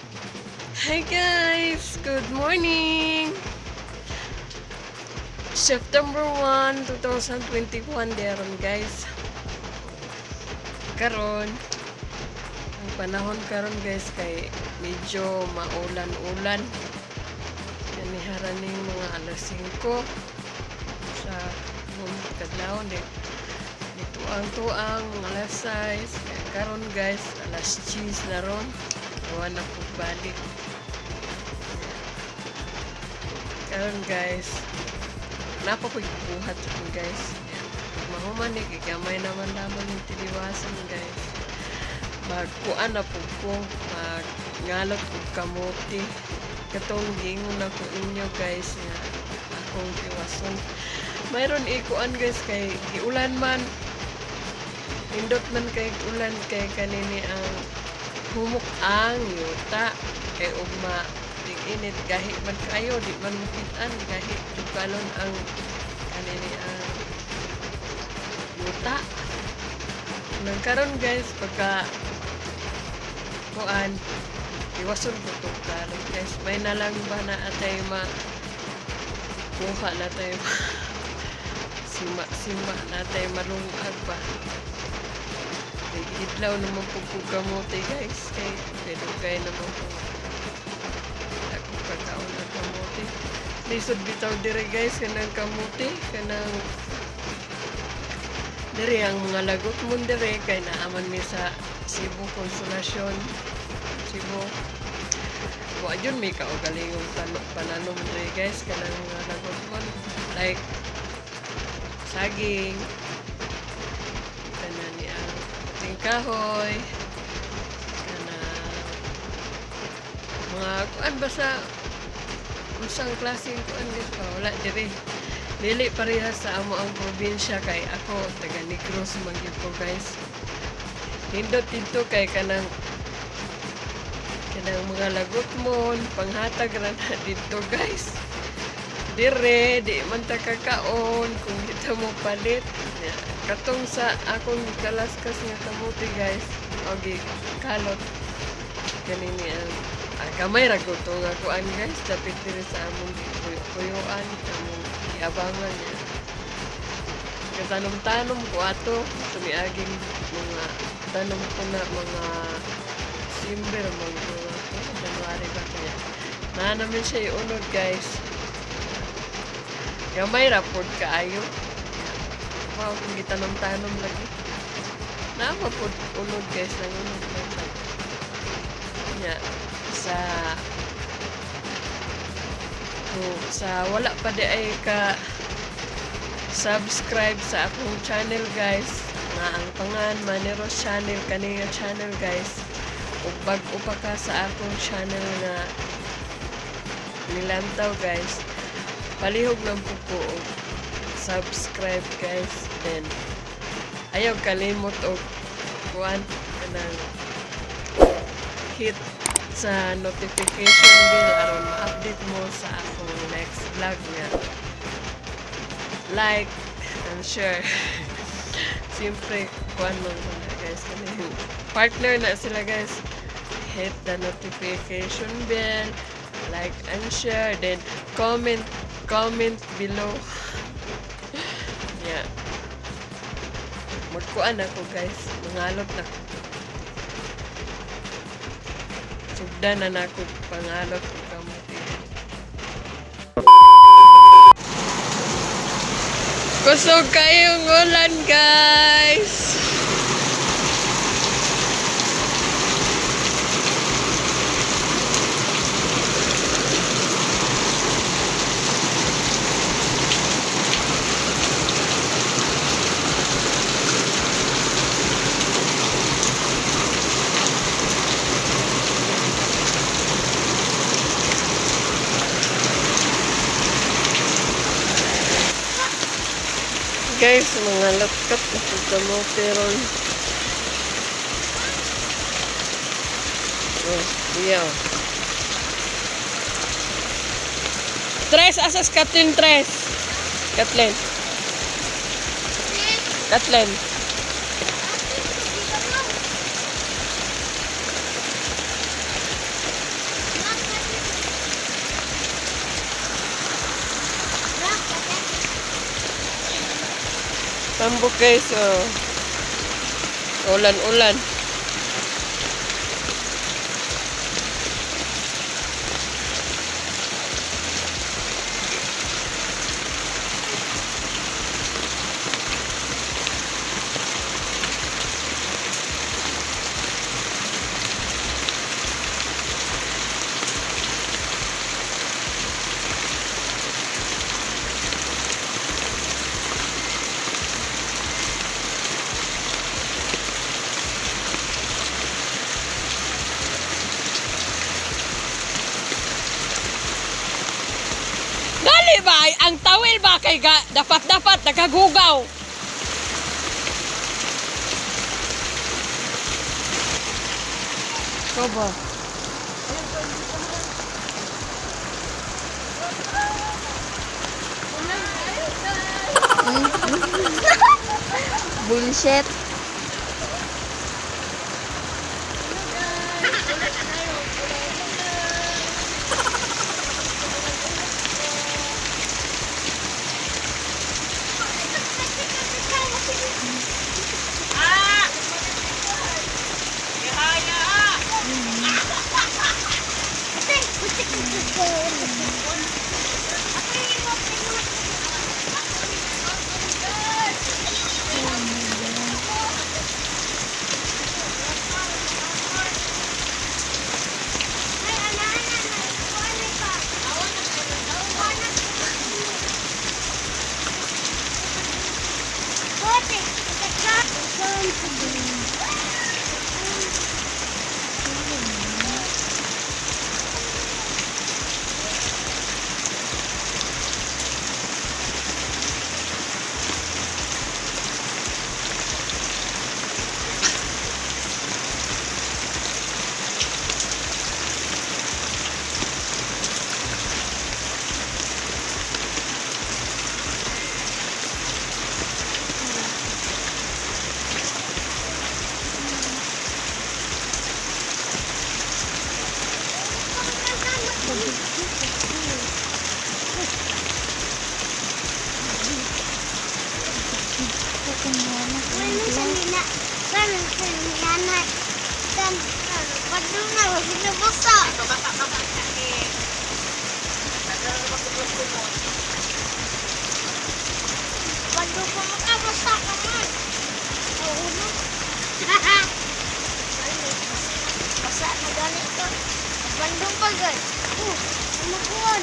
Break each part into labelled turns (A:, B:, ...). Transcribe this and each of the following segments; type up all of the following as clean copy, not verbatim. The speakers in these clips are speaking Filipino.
A: Hi guys! Good morning! September 1, 2021 deron guys. Karon, ang panahon karon guys kay medyo maulan-ulan. Kanihara ning mga alas 5 sa kadlawon dito ang tuang alas 6. Kaya karon guys, alas 10 na ron. Gawa na po balik. Karon guys, napapagbuhat yun guys. Mahuman gamay naman naman yung tiliwasan guys. Magkuan na po ko, magngalot po kamuti. Katong gingon na ko inyo guys nga akong tiwason. Mayroon ikuan guys kay giulan man. Indot man kay ulan kay kanini ang humok ang yuta kay ugma init gahi man kayo di man makitaan gahi tugalon ang kanini ang yuta nang karon guys pagka kuan iwason ko to karon guys may nalang ba na atay kuha na tayo sima na tayo malungag ba idlaw naman po kamote guys kay pedugay naman po pagkaon ang kamote. Lisod bitaw dire guys kanang kamote, kanang dire ang mga lagot mo dire kay naaman mi sa Cebu Consolation. Cebu. Wa jud mi kaugalingong pananom dire guys kanang mga lagot mo like saging kanang ni ang kahoy kanang mga kuan basta usang klaseng kuan dito wala dire dili parehas sa amo ang probinsya kay ako taga Negros man gyud ko guys nindot dito kay kanang mga lagot mo panghatag ra na dito guys dire di man ta kakaon kung dito mo palit katong sa akong kalaskas nga kamuti guys og kalot kanini ang kamay ra ko to nga kuan guys dapit diri sa among kuyuan among iabangan niya katanom-tanom ko ato tumiaging mga tanom ko na mga simber mga January ba kaya na namin siya iunod guys gamay ra pod kaayo wow kung gitanong-tanom lagi na pod unod guys nangunod lang nya sa wala pa di ay ka subscribe sa akong channel guys nga ang pangan Maneros channel kaniya channel guys ug bag-o pa ka sa akong channel nga nilantaw guys palihog lang po ko og subscribe guys then ayaw kalimot og kuan kanang hit sa notification bell aron ma-update mo sa akong next vlog nga like and share siyempre kuan mo na guys kanina partner na sila guys hit the notification bell like and share then comment below yeah magkuan ako guys mangalot na sugdan na nako pangalot ko kamuti. Kusog kayong ulan guys. Guys, mga lapkat na kamote ron. Oh, iya. Tres, asas Kathleen, tres. Kathleen. Kathleen. Tambok guys, oh. Ulan-ulan. Gali ba? Ang tawil ba kay dapat-dapat nakagugaw? Ikaw ba?
B: Bullshit.
C: Bandung pa guys. Nakuan.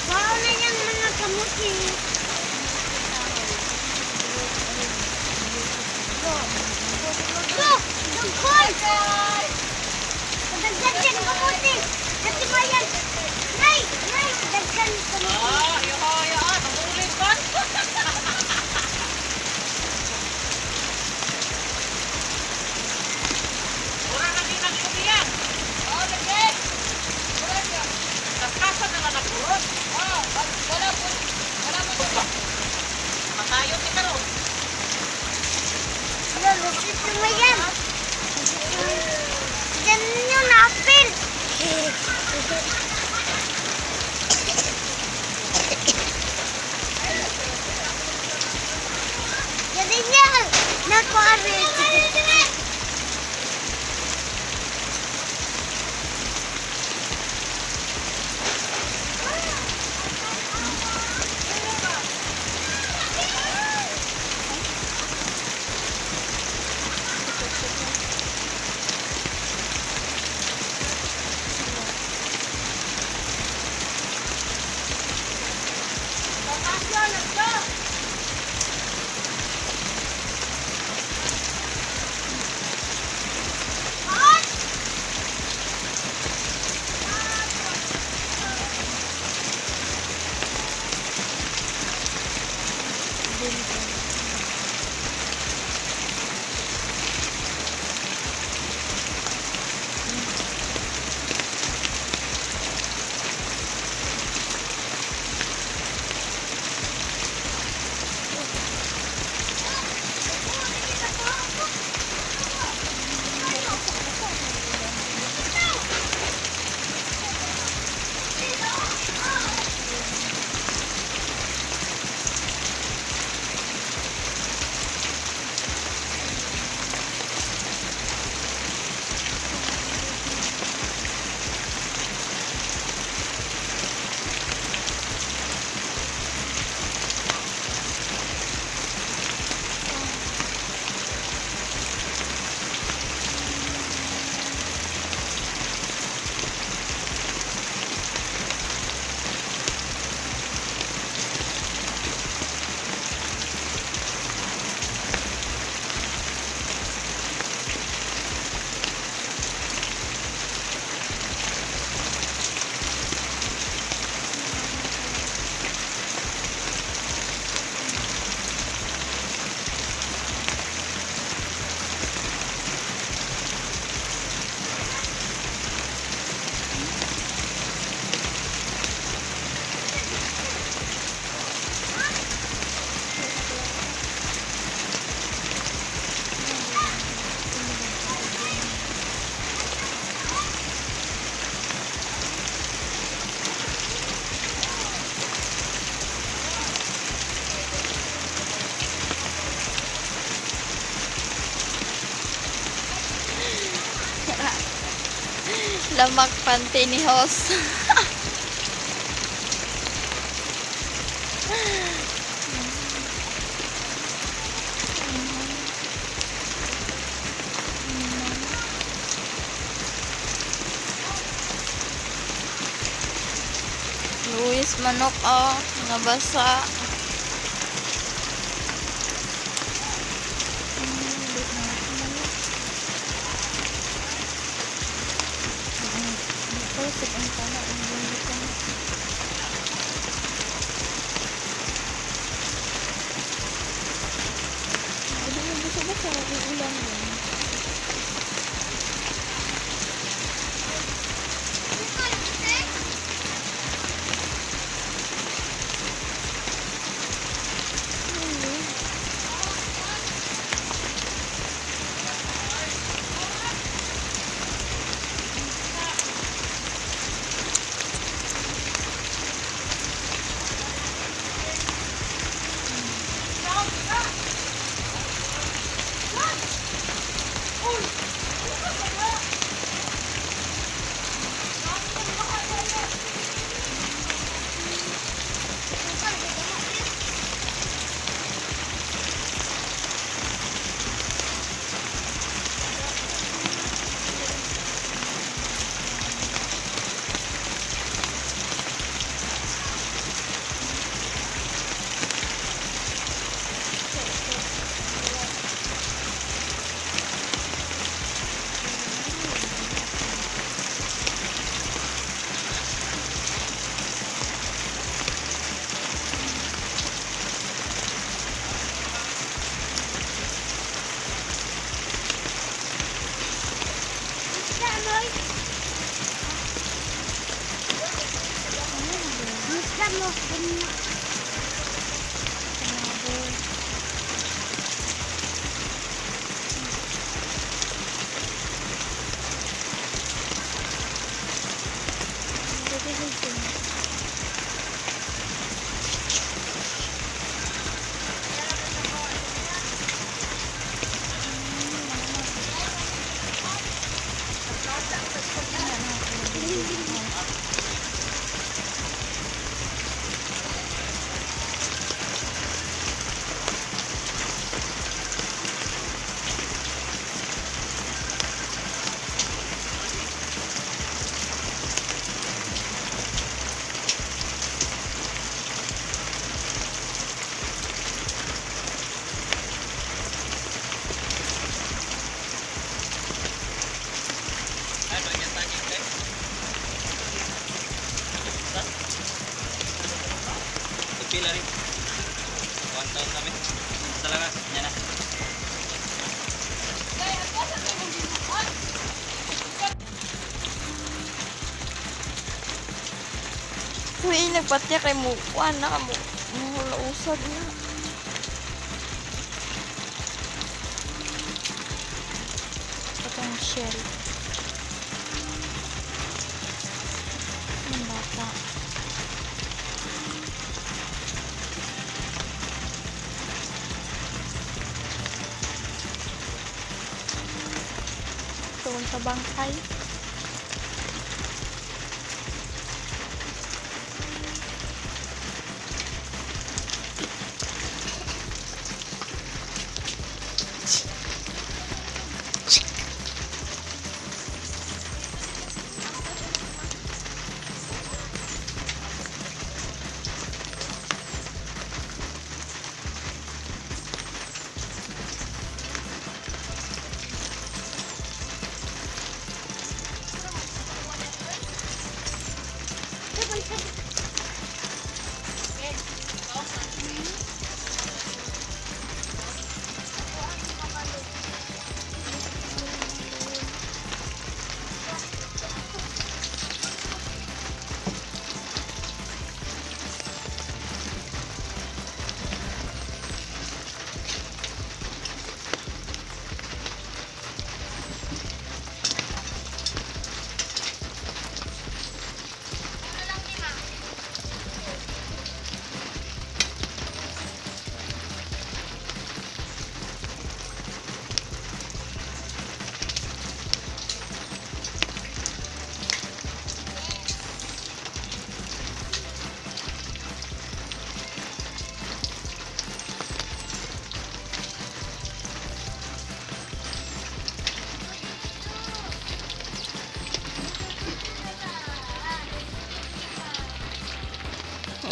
C: Wow na yan mga kamuti. Go! Dungkol! Dagdag yan kamuti. Kasi ba yan? Nay! Nay! Dagdag kamuti.
D: Mamulit ba? Orang lagi nagkumiyan. Lagi. Kaskasan na lang nagkurot. Wala po. Matayo kita ro.
C: Ito mo yan. Diyan nyo na-apil. Jadi niya. Nakuari.
B: Lamak panty ni host. Luis manok oh, nabasa.
E: Pila rin. 1,000 kami. Talaga, yan na.
B: Uy, nagpatya kay Mukwan na mo. Mahula usad na. Patang shell. Ang bata. Tuwang sa bangkay.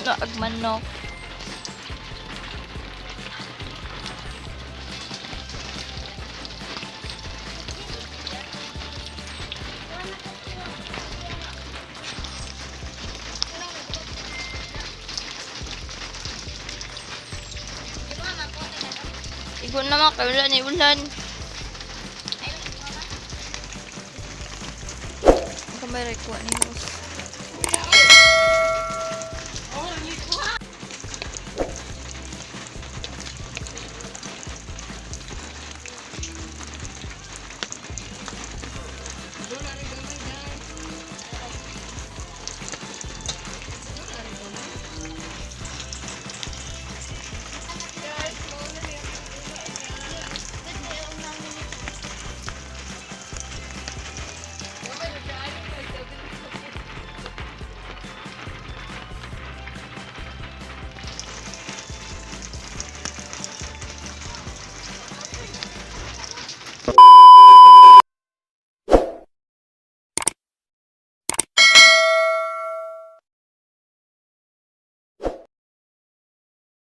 B: No, agmanok. Igo naman kay ulan ni ulan. Kamay ray kuha ni Hus.